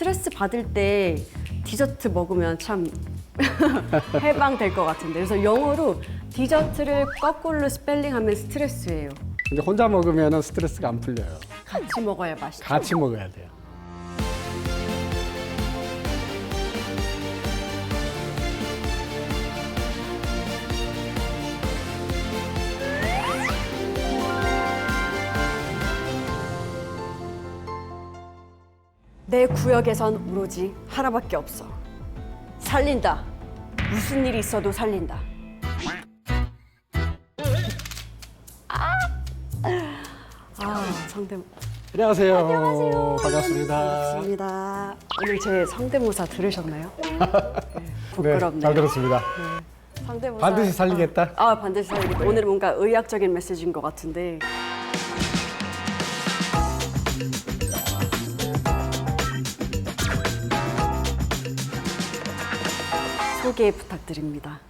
스트레스 받을 때 디저트 먹으면 참 해방될 것 같은데. 그래서 영어로 디저트를 거꾸로 스펠링하면 스트레스예요. 근데 혼자 먹으면 스트레스가 안 풀려요. 같이 먹어야 맛있죠. 같이 먹어야 돼요. 내 구역에선 오로지 하나밖에 없어. 살린다. 무슨 일이 있어도 살린다. 상대모사. 안녕하세요. 안녕하세요. 반갑습니다. 반갑습니다. 오늘 제 상대모사 들으셨나요? 네, 부끄럽네요. 네, 잘 들었습니다. 네, 상대모사. 반드시 살리겠다? 반드시 살리겠다. 오늘은 뭔가 의학적인 메시지인 것 같은데. 소개 부탁드립니다.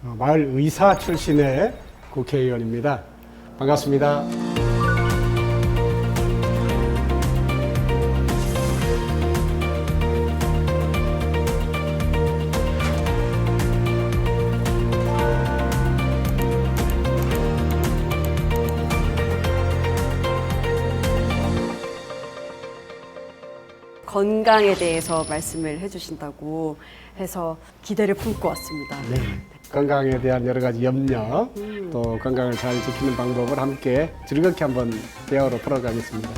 마을 의사 출신의 국회의원입니다. 반갑습니다. 건강에 대해서 말씀을 해주신다고 해서 기대를 품고 왔습니다. 네. 건강에 대한 여러 가지 염려, 또 건강을 잘 지키는 방법을 함께 즐겁게 한번 대화로 풀어가겠습니다.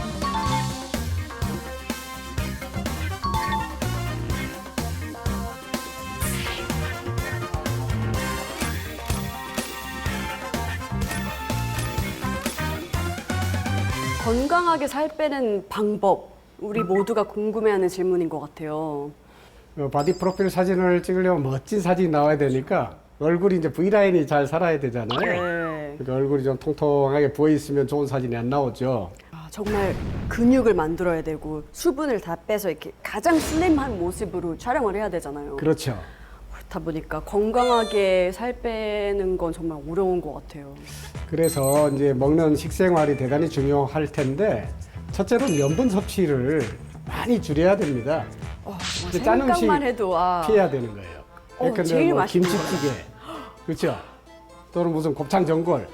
건강하게 살 빼는 방법, 우리 모두가 궁금해하는 질문인 것 같아요. 바디 프로필 사진을 찍으려면 멋진 사진이 나와야 되니까 얼굴이 이제 V라인이 잘 살아야 되잖아요. 네. 그러니까 얼굴이 좀 통통하게 부어 있으면 좋은 사진이 안 나오죠. 정말 근육을 만들어야 되고 수분을 다 빼서 이렇게 가장 슬림한 모습으로 촬영을 해야 되잖아요. 그렇죠. 그렇다 보니까 건강하게 살 빼는 건 정말 어려운 것 같아요. 그래서 이제 먹는 식생활이 대단히 중요할 텐데 첫째로는 염분 섭취를 많이 줄여야 됩니다. 이제 짠 음식 생각만 해도 피해야 되는 거예요. 예컨대 제일 맛있는 김치찌개, 그렇죠? 또는 무슨 곱창 전골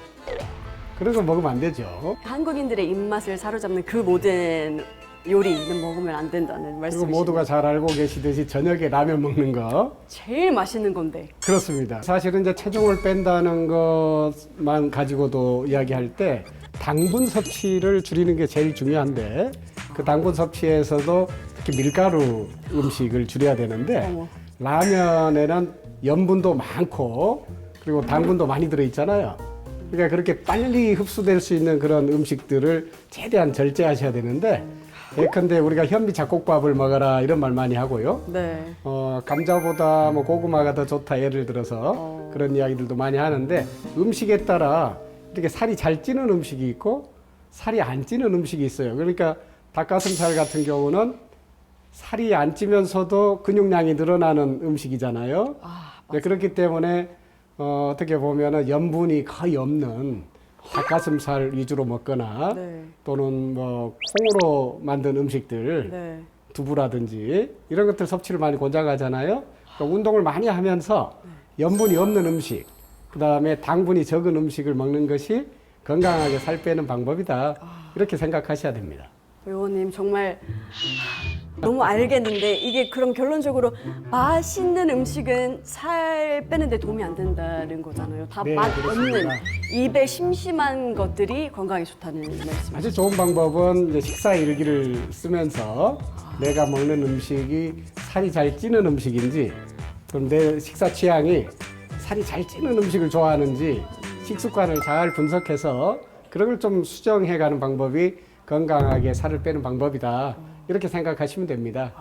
그런 거 먹으면 안 되죠. 한국인들의 입맛을 사로잡는 그 모든 요리는 먹으면 안 된다는 그리고 말씀이시죠. 모두가 잘 알고 계시듯이 저녁에 라면 먹는 거 제일 맛있는 건데. 그렇습니다. 사실은 이제 체중을 뺀다는 것만 가지고도 이야기할 때 당분 섭취를 줄이는 게 제일 중요한데 그 당분 섭취에서도 특히 밀가루 음식을 줄여야 되는데 어머. 라면에는 염분도 많고 그리고 당분도 많이 들어있잖아요. 그러니까 그렇게 빨리 흡수될 수 있는 그런 음식들을 최대한 절제하셔야 되는데 예컨대 우리가 현미 잡곡밥을 먹어라 이런 말 많이 하고요. 네. 감자보다 뭐 고구마가 더 좋다 예를 들어서 그런 이야기들도 많이 하는데 음식에 따라 이렇게 살이 잘 찌는 음식이 있고 살이 안 찌는 음식이 있어요. 그러니까 닭가슴살 같은 경우는 살이 안 찌면서도 근육량이 늘어나는 음식이잖아요. 네, 그렇기 때문에 어떻게 보면은 염분이 거의 없는 닭가슴살 위주로 먹거나 네. 또는 뭐 콩으로 만든 음식들 네. 두부라든지 이런 것들 섭취를 많이 권장하잖아요. 그러니까 운동을 많이 하면서 염분이 없는 음식, 그 다음에 당분이 적은 음식을 먹는 것이 건강하게 살 빼는 방법이다. 이렇게 생각하셔야 됩니다. 의원님 정말 너무 알겠는데 이게 그럼 결론적으로 맛있는 음식은 살 빼는데 도움이 안 된다는 거잖아요. 다 네, 맛 없는 그렇습니다. 입에 심심한 것들이 건강에 좋다는 말씀. 아주 좋은 방법은 이제 식사 일기를 쓰면서 내가 먹는 음식이 살이 잘 찌는 음식인지 그럼 내 식사 취향이 살이 잘 찌는 음식을 좋아하는지 식습관을 잘 분석해서 그런 걸 좀 수정해가는 방법이 건강하게 살을 빼는 방법이다. 이렇게 생각하시면 됩니다.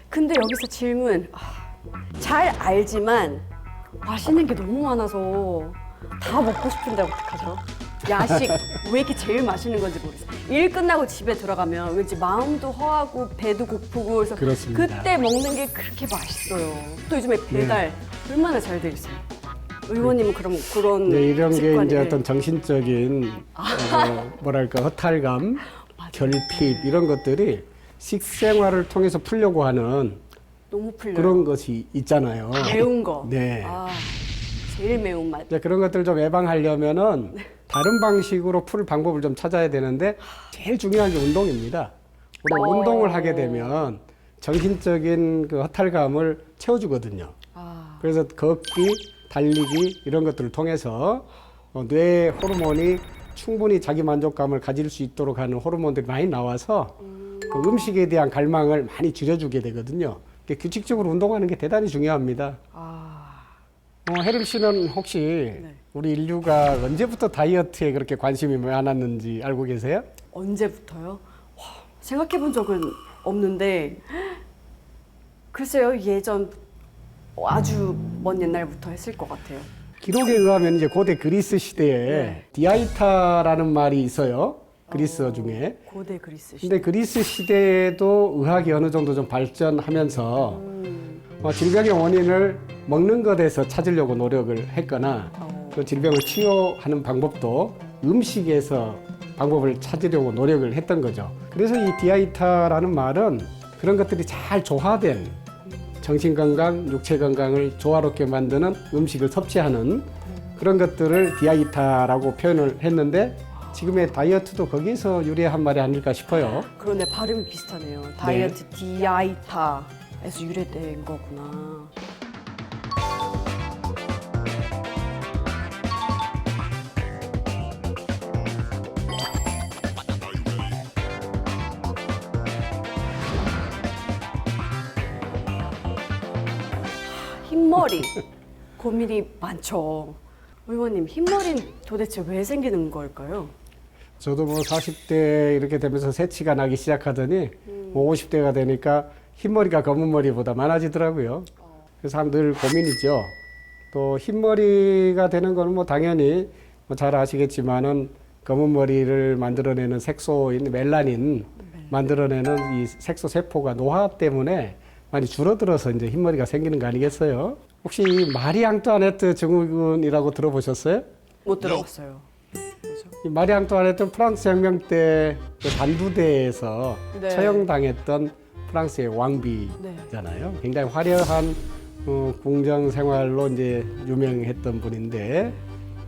근데 여기서 질문. 잘 알지만 맛있는 게 너무 많아서 다 먹고 싶은데 어떡하죠? 야식 왜 이렇게 제일 맛있는 건지 모르겠어요. 일 끝나고 집에 들어가면 왠지 마음도 허하고 배도 고프고 그래서 그렇습니다. 그때 먹는 게 그렇게 맛있어요. 또 요즘에 배달 얼마나 잘 돼 있어요. 의원님은 그럼 그런 네, 이런 게 습관이- 이제 어떤 정신적인 뭐랄까 허탈감, 결핍 이런 것들이 식생활을 통해서 풀려고 하는 너무 풀려요. 그런 것이 있잖아요. 매운 거. 네. 아, 제일 매운 맛. 이제 그런 것들 좀 예방하려면은 다른 방식으로 풀 방법을 좀 찾아야 되는데 제일 중요한 게 운동입니다. 우리 운동을 하게 되면 정신적인 그 허탈감을 채워주거든요. 아, 그래서 걷기, 달리기 이런 것들을 통해서 뇌 호르몬이 충분히 자기 만족감을 가질 수 있도록 하는 호르몬들이 많이 나와서 그 음식에 대한 갈망을 많이 줄여주게 되거든요. 규칙적으로 운동하는 게 대단히 중요합니다. 혜림 씨는 혹시 우리 인류가 언제부터 다이어트에 그렇게 관심이 많았는지 알고 계세요? 언제부터요? 와, 생각해 본 적은 없는데 글쎄요, 예전 아주 먼 옛날부터 했을 것 같아요. 기록에 의하면 이제 고대 그리스 시대에 네. 디아이타라는 말이 있어요. 그리스어 중에. 고대 그리스 시대. 근데 그리스 시대에도 의학이 어느 정도 좀 발전하면서 질병의 원인을 먹는 것에서 찾으려고 노력을 했거나 그 질병을 치료하는 방법도 음식에서 방법을 찾으려고 노력을 했던 거죠. 그래서 이 디아이타라는 말은 그런 것들이 잘 조화된 정신건강, 육체건강을 조화롭게 만드는 음식을 섭취하는 그런 것들을 디아이타라고 표현을 했는데 지금의 다이어트도 거기서 유래한 말이 아닐까 싶어요. 그런데 발음이 비슷하네요. 다이어트 디아이타에서 유래된 거구나. 흰머리 고민이 많죠. 의원님, 흰머리는 도대체 왜 생기는 걸까요? 저도 뭐 40대 이렇게 되면서 새치가 나기 시작하더니 뭐 50대가 되니까 흰머리가 검은 머리보다 많아지더라고요. 그래서 늘 고민이죠. 또 흰머리가 되는 거는 뭐 당연히 뭐 잘 아시겠지만은 검은 머리를 만들어내는 색소인 멜라닌 만들어내는 이 색소 세포가 노화 때문에 많이 줄어들어서 이제 흰머리가 생기는 거 아니겠어요? 혹시 이 마리 앙뚜아네트 증후군이라고 들어보셨어요? 못 들어봤어요. 이 마리 앙뚜아네트는 프랑스 혁명 때그 단두대에서 네. 처형당했던 프랑스의 왕비잖아요. 굉장히 화려한 궁정 생활로 이제 유명했던 분인데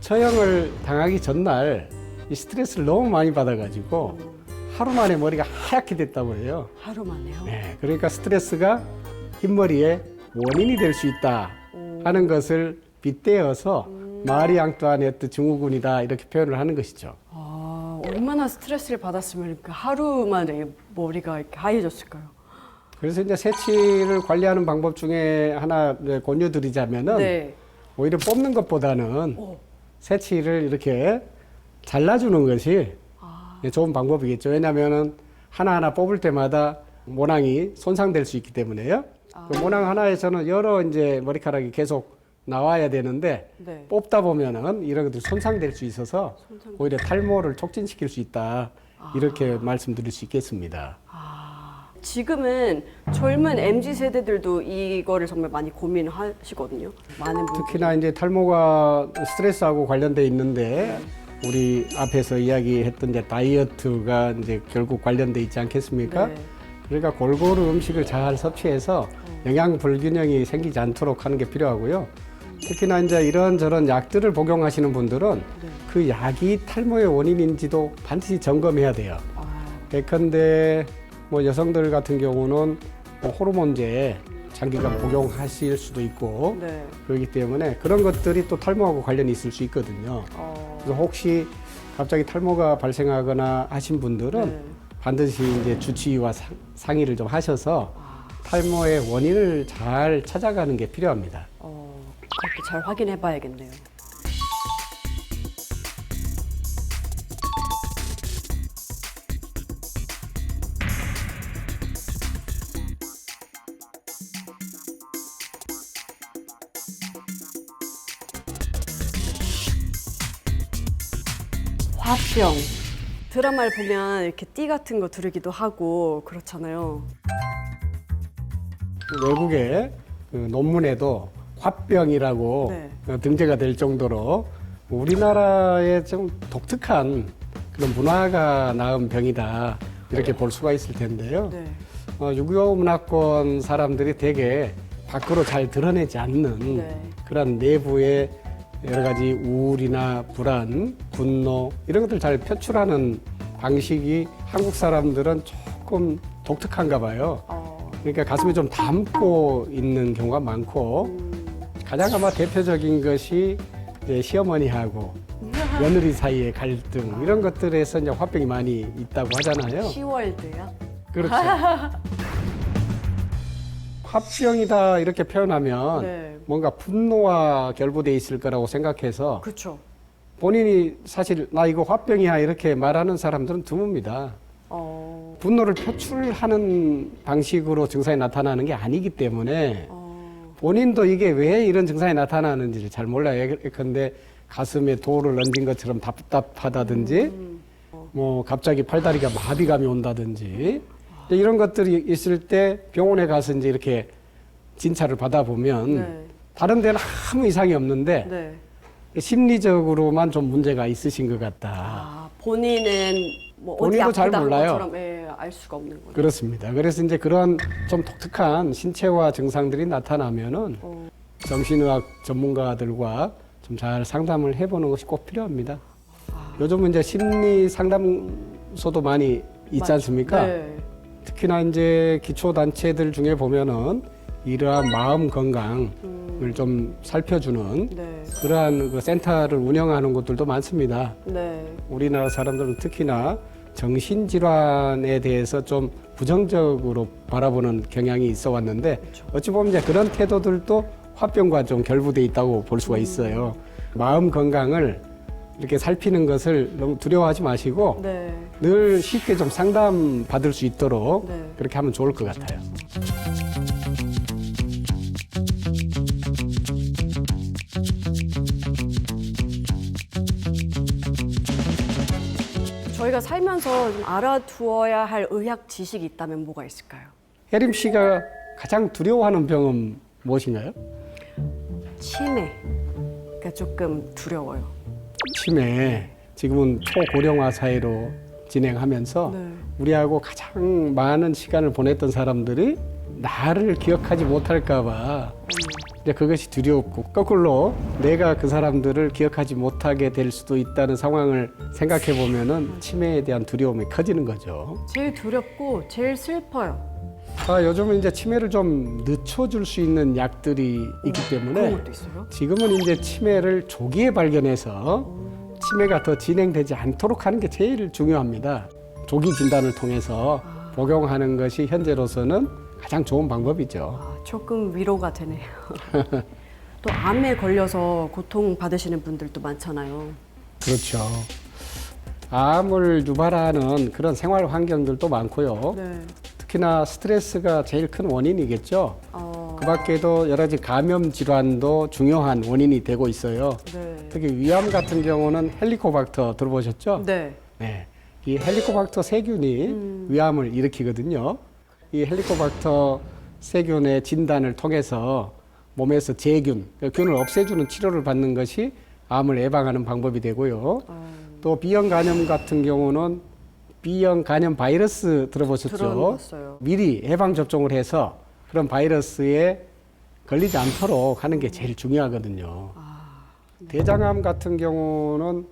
처형을 당하기 전날 이 스트레스를 너무 많이 받아가지고 하루 만에 머리가 하얗게 됐다고 해요. 하루 만에요? 네, 그러니까 스트레스가 흰머리의 원인이 될 수 있다 하는 것을 빗대어서 마리 앙뚜아네트 증후군이다 이렇게 표현을 하는 것이죠. 아, 얼마나 스트레스를 받았으면 그 하루 만에 머리가 이렇게 하얘졌을까요? 그래서 이제 새치를 관리하는 방법 중에 하나 권유드리자면은 네. 오히려 뽑는 것보다는 새치를 이렇게 잘라주는 것이 좋은 방법이겠죠. 왜냐하면은 하나하나 뽑을 때마다 모낭이 손상될 수 있기 때문에요. 그 모낭 하나에서는 여러 이제 머리카락이 계속 나와야 되는데 네. 뽑다 보면은 이런 것들이 손상될 수 있어서 오히려 탈모를 촉진시킬 수 있다. 이렇게 말씀드릴 수 있겠습니다. 지금은 젊은 MZ 세대들도 이거를 정말 많이 고민하시거든요. 많은 분들이. 특히나 이제 탈모가 스트레스하고 관련돼 있는데 우리 앞에서 이야기했던 이제 다이어트가 이제 결국 관련돼 있지 않겠습니까? 네. 그러니까 골고루 음식을 잘 섭취해서 영양 불균형이 생기지 않도록 하는 게 필요하고요. 특히나 이제 이런저런 약들을 복용하시는 분들은 그 약이 탈모의 원인인지도 반드시 점검해야 돼요. 예컨대 뭐 여성들 같은 경우는 뭐 호르몬제 장기간 복용하실 수도 있고 네. 그렇기 때문에 그런 것들이 또 탈모하고 관련이 있을 수 있거든요. 그래서 혹시 갑자기 탈모가 발생하거나 하신 분들은 네. 반드시 이제 주치의와 상의를 좀 하셔서 탈모의 원인을 잘 찾아가는 게 필요합니다. 그렇게 잘 확인해 봐야겠네요. 화병. 드라마를 보면 이렇게 띠 같은 거 두르기도 하고 그렇잖아요. 외국의 그 논문에도 화병이라고 네. 등재가 될 정도로 우리나라의 좀 독특한 그런 문화가 낳은 병이다 이렇게 볼 수가 있을 텐데요. 네. 유교 문화권 사람들이 되게 밖으로 잘 드러내지 않는 네. 그런 내부의 여러 가지 우울이나 불안, 분노 이런 것들 잘 표출하는 방식이 한국 사람들은 조금 독특한가 봐요. 그러니까 가슴에 좀 담고 있는 경우가 많고 가장 아마 대표적인 것이 이제 시어머니하고 며느리 사이의 갈등 이런 것들에서 이제 화병이 많이 있다고 하잖아요. 시월드요? 그렇죠. 화병이다 이렇게 표현하면 네. 뭔가 분노와 결부돼 있을 거라고 생각해서 그렇죠. 본인이 사실 나 이거 화병이야 이렇게 말하는 사람들은 드뭅니다. 분노를 표출하는 방식으로 증상이 나타나는 게 아니기 때문에 본인도 이게 왜 이런 증상이 나타나는지를 잘 몰라요. 예컨대 가슴에 돌을 얹은 것처럼 답답하다든지 뭐 갑자기 팔다리가 마비감이 온다든지 이런 것들이 있을 때 병원에 가서 이제 이렇게 진찰을 받아보면 네. 다른 데는 아무 이상이 없는데 네. 심리적으로만 좀 문제가 있으신 것 같다. 본인은 뭐 어디 본인도 잘 아프다는 몰라요. 것처럼 알 수가 없는 거죠. 그렇습니다. 그래서 이제 그런 좀 독특한 신체화 증상들이 나타나면은 정신의학 전문가들과 좀 잘 상담을 해보는 것이 꼭 필요합니다. 요즘은 이제 심리 상담소도 많이 있지 않습니까? 네. 특히나 이제 기초 단체들 중에 보면은 이러한 마음 건강을 좀 살펴주는 네. 그러한 그 센터를 운영하는 곳들도 많습니다. 네. 우리나라 사람들은 특히나 정신질환에 대해서 좀 부정적으로 바라보는 경향이 있어 왔는데 어찌 보면 이제 그런 태도들도 화병과 좀 결부돼 있다고 볼 수가 있어요. 마음 건강을 이렇게 살피는 것을 너무 두려워하지 마시고 네. 늘 쉽게 좀 상담 받을 수 있도록 네. 그렇게 하면 좋을 것 같아요. 저희가 살면서 좀 알아두어야 할 의학 지식이 있다면 뭐가 있을까요? 혜림 씨가 가장 두려워하는 병은 무엇인가요? 치매가 조금 두려워요. 치매. 지금은 초고령화 사회로 진행하면서 네. 우리하고 가장 많은 시간을 보냈던 사람들이 나를 기억하지 못할까봐 이제 그것이 두렵고 거꾸로 내가 그 사람들을 기억하지 못하게 될 수도 있다는 상황을 생각해 보면은 치매에 대한 두려움이 커지는 거죠. 제일 두렵고 제일 슬퍼요. 요즘은 이제 치매를 좀 늦춰줄 수 있는 약들이 있기 그런 때문에 것도 있어요? 지금은 이제 치매를 조기에 발견해서 치매가 더 진행되지 않도록 하는 게 제일 중요합니다. 조기 진단을 통해서 복용하는 것이 현재로서는 가장 좋은 방법이죠. 조금 위로가 되네요. 또 암에 걸려서 고통 받으시는 분들도 많잖아요. 그렇죠. 암을 유발하는 그런 생활 환경들도 많고요. 네. 특히나 스트레스가 제일 큰 원인이겠죠. 그 밖에도 여러 가지 감염 질환도 중요한 원인이 되고 있어요. 네. 특히 위암 같은 경우는 헬리코박터 들어보셨죠? 네. 네. 이 헬리코박터 세균이 위암을 일으키거든요. 이 헬리코박터 세균의 진단을 통해서 몸에서 제균, 균을 없애주는 치료를 받는 것이 암을 예방하는 방법이 되고요. 또 B형 간염 같은 경우는 B형 간염 바이러스 들어보셨죠? 들어봤어요. 미리 예방 접종을 해서 그런 바이러스에 걸리지 않도록 하는 게 제일 중요하거든요. 대장암 같은 경우는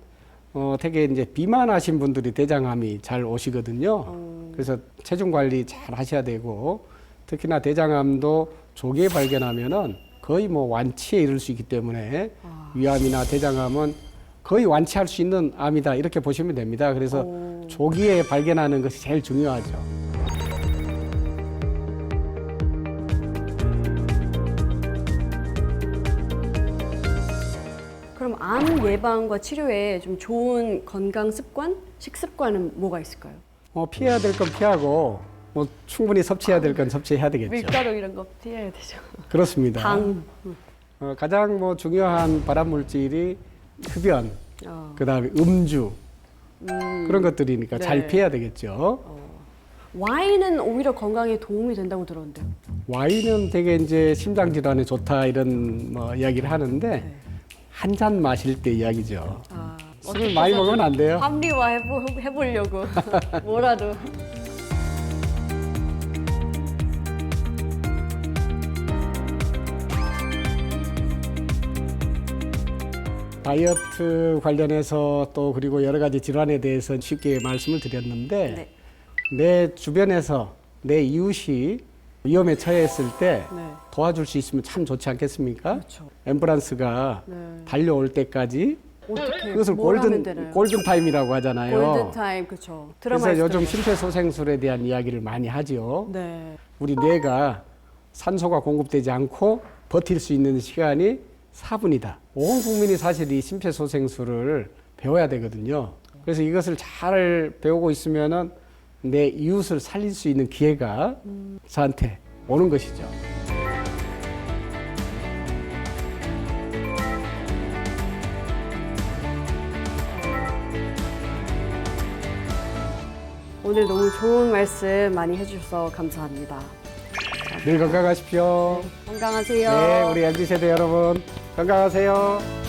되게 이제 비만하신 분들이 대장암이 잘 오시거든요. 그래서 체중 관리 잘 하셔야 되고 특히나 대장암도 조기에 발견하면은 거의 뭐 완치에 이를 수 있기 때문에 위암이나 대장암은 거의 완치할 수 있는 암이다 이렇게 보시면 됩니다. 그래서 조기에 발견하는 것이 제일 중요하죠. 그럼 암 예방과 치료에 좀 좋은 건강 습관, 식습관은 뭐가 있을까요? 피해야 될 건 피하고 뭐 충분히 섭취해야 될 건 섭취해야 되겠죠. 밀가루 이런 거 피해야 되죠. 그렇습니다. 당. 가장 뭐 중요한 발암 물질이 흡연, 그다음에 음주 그런 것들이니까 네. 잘 피해야 되겠죠. 와인은 오히려 건강에 도움이 된다고 들었는데요. 와인은 되게 이제 심장 질환에 좋다 이런 뭐 이야기를 하는데 한 잔 마실 때 이야기죠. 술을 많이 먹으면 안 돼요. 합리화 해보려고 뭐라도. 다이어트 관련해서 또 그리고 여러 가지 질환에 대해서 쉽게 말씀을 드렸는데 네. 내 주변에서 내 이웃이 위험에 처했을 때 네. 도와줄 수 있으면 참 좋지 않겠습니까? 그렇죠. 앰뷸런스가 네. 달려올 때까지 어떻게 그것을 뭘 하면 되나요? 골든 타임이라고 하잖아요. 골든 타임 그렇죠. 그래서 요즘 심폐소생술에 대한 이야기를 많이 하죠. 네. 우리 뇌가 산소가 공급되지 않고 버틸 수 있는 시간이 4분이다. 온 국민이 사실 이 심폐소생술을 배워야 되거든요. 그래서 이것을 잘 배우고 있으면은 내 이웃을 살릴 수 있는 기회가 저한테 오는 것이죠. 오늘 너무 좋은 말씀 많이 해주셔서 감사합니다. 늘 건강하십시오. 건강하세요. 네, 우리 MZ세대 여러분 건강하세요.